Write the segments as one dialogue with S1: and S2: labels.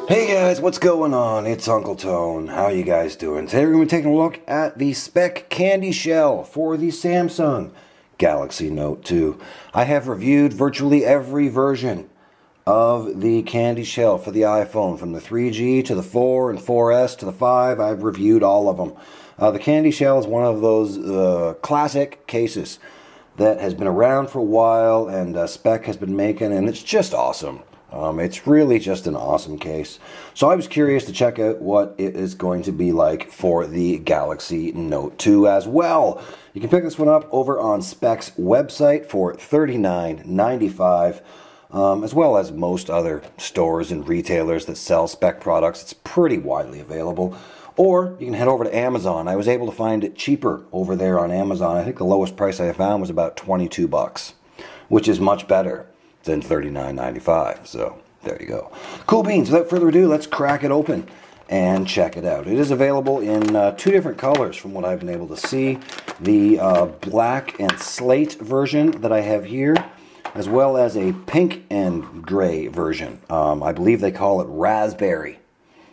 S1: Hey guys, what's going on? It's Uncle Tone. How you guys doing? Today we're going to be taking a look at the Speck CandyShell for the Samsung Galaxy Note 2. I have reviewed virtually every version of the CandyShell for the iPhone, from the 3G to the 4 and 4S to the 5. I've reviewed all of them. The CandyShell is one of those classic cases that has been around for a while, and Speck has been making, and it's just awesome. It's really just an awesome case. So I was curious to check out what it is going to be like for the Galaxy Note 2 as well. You can pick this one up over on Speck's website for $39.95, as well as most other stores and retailers that sell Speck products. It's pretty widely available. Or you can head over to Amazon. I was able to find it cheaper over there on Amazon. I think the lowest price I found was about 22 bucks, which is much better than $39.95. So there you go. Cool beans. Without further ado, let's crack it open and check it out. It is available in two different colors from what I've been able to see. The black and slate version that I have here, as well as a pink and gray version. I believe they call it raspberry.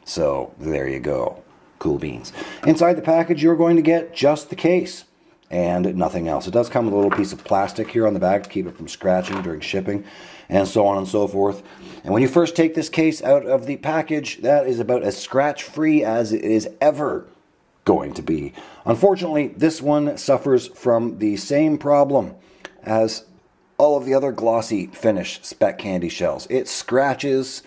S1: So there you go. Cool beans. Inside the package, you're going to get just the case and nothing else. It does come with a little piece of plastic here on the back to keep it from scratching during shipping, and so on and so forth. And when you first take this case out of the package, that is about as scratch-free as it is ever going to be. Unfortunately, this one suffers from the same problem as all of the other glossy finish Speck CandyShells. It scratches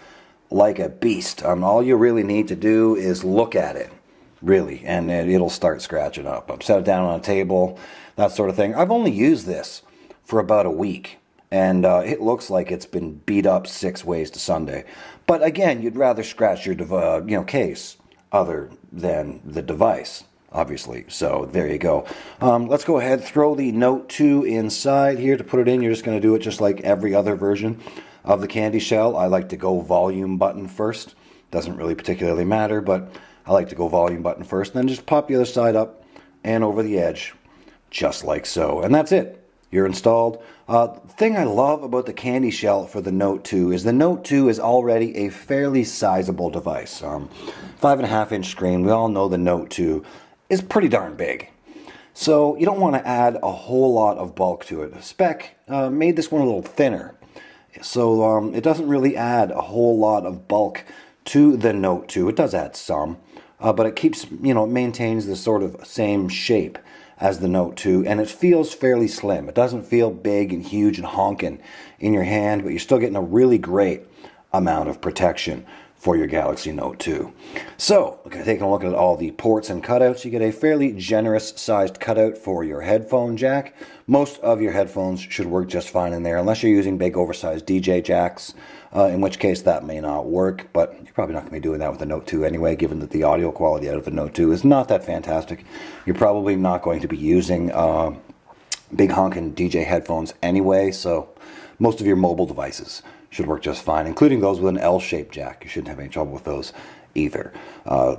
S1: like a beast. All you really need to do is look at it, really, and it'll start scratching up. I've set it down on a table, that sort of thing. I've only used this for about a week, and it looks like it's been beat up 6 ways to Sunday. But again, you'd rather scratch your case other than the device, obviously. So there you go. Let's go ahead, throw the Note 2 inside here to put it in. You're just going to do it just like every other version of the CandyShell. I like to go volume button first. Doesn't really particularly matter, but I like to go volume button first, and then just pop the other side up and over the edge, just like so. And that's it. You're installed. The thing I love about the CandyShell for the Note 2 is the Note 2 is already a fairly sizable device. 5.5-inch screen. We all know the Note 2 is pretty darn big. So you don't want to add a whole lot of bulk to it. Speck made this one a little thinner, so it doesn't really add a whole lot of bulk to the Note 2. It does add some, but it keeps, it maintains the sort of same shape as the Note 2, and it feels fairly slim. It doesn't feel big and huge and honking in your hand, but you're still getting a really great amount of protection for your Galaxy Note 2. So, taking a look at all the ports and cutouts, you get a fairly generous sized cutout for your headphone jack. Most of your headphones should work just fine in there, unless you're using big oversized DJ jacks, in which case that may not work, but you're probably not going to be doing that with the Note 2 anyway, given that the audio quality out of the Note 2 is not that fantastic. You're probably not going to be using big honking DJ headphones anyway, so most of your mobile devices should work just fine, including those with an L-shaped jack. You shouldn't have any trouble with those either.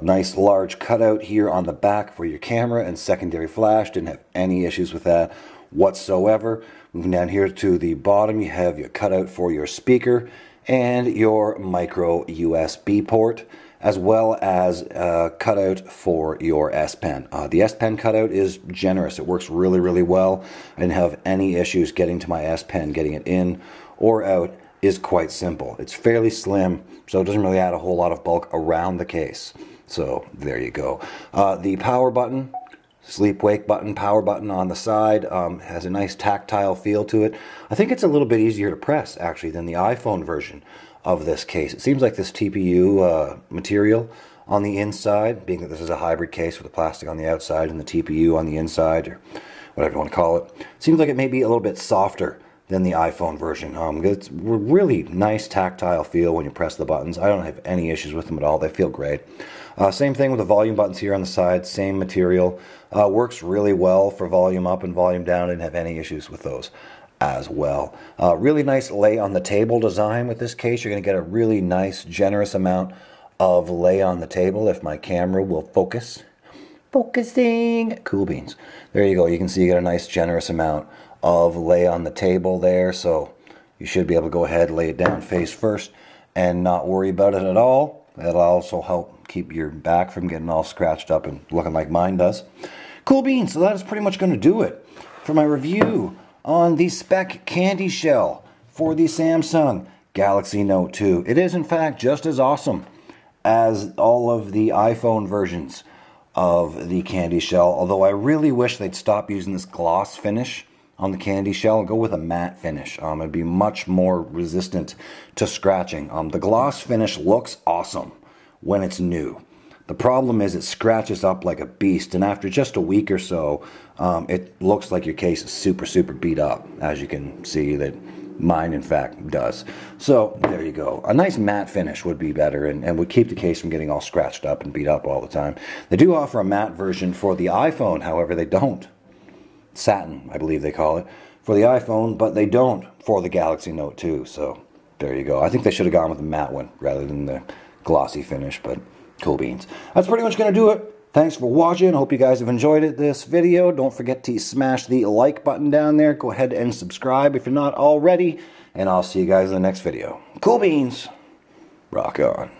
S1: Nice large cutout here on the back for your camera and secondary flash. Didn't have any issues with that whatsoever. Moving down here to the bottom, you have your cutout for your speaker and your micro USB port, as well as a cutout for your S Pen. The S Pen cutout is generous. It works really, really well. I didn't have any issues getting to my S Pen, getting it in or out is quite simple. It's fairly slim, so it doesn't really add a whole lot of bulk around the case. So there you go. The power button, sleep wake button, power button on the side, has a nice tactile feel to it. I think it's a little bit easier to press actually than the iPhone version of this case. It seems like this TPU material on the inside, being that this is a hybrid case with the plastic on the outside and the TPU on the inside, or whatever you want to call it, seems like it may be a little bit softer than the iPhone version. It's a really nice tactile feel when you press the buttons. I don't have any issues with them at all. They feel great. Same thing with the volume buttons here on the side. Same material. Works really well for volume up and volume down. Didn't have any issues with those as well. Really nice lay on the table design with this case. You're going to get a really nice, generous amount of lay on the table if my camera will focus. Focusing. Cool beans. There you go. You can see you get a nice, generous amount of lay on the table there, so you should be able to go ahead, lay it down face first and not worry about it at all. That'll also help keep your back from getting all scratched up and looking like mine does. Cool beans, so that is pretty much going to do it for my review on the Speck CandyShell for the Samsung Galaxy Note 2. It is in fact just as awesome as all of the iPhone versions of the CandyShell, although I really wish they'd stop using this gloss finish on the CandyShell and go with a matte finish. It'd be much more resistant to scratching. The gloss finish looks awesome when it's new. The problem is it scratches up like a beast, and after just a week or so, it looks like your case is super beat up, as you can see that mine in fact does. So there you go. A nice matte finish would be better and would keep the case from getting all scratched up and beat up all the time. They do offer a matte version for the iPhone, however they don't. Satin, I believe they call it, for the iPhone, but they don't for the Galaxy Note 2, so there you go. I think they should have gone with the matte one rather than the glossy finish, but cool beans. That's pretty much going to do it. Thanks for watching. Hope you guys have enjoyed this video. Don't forget to smash the like button down there. Go ahead and subscribe if you're not already, and I'll see you guys in the next video. Cool beans. Rock on.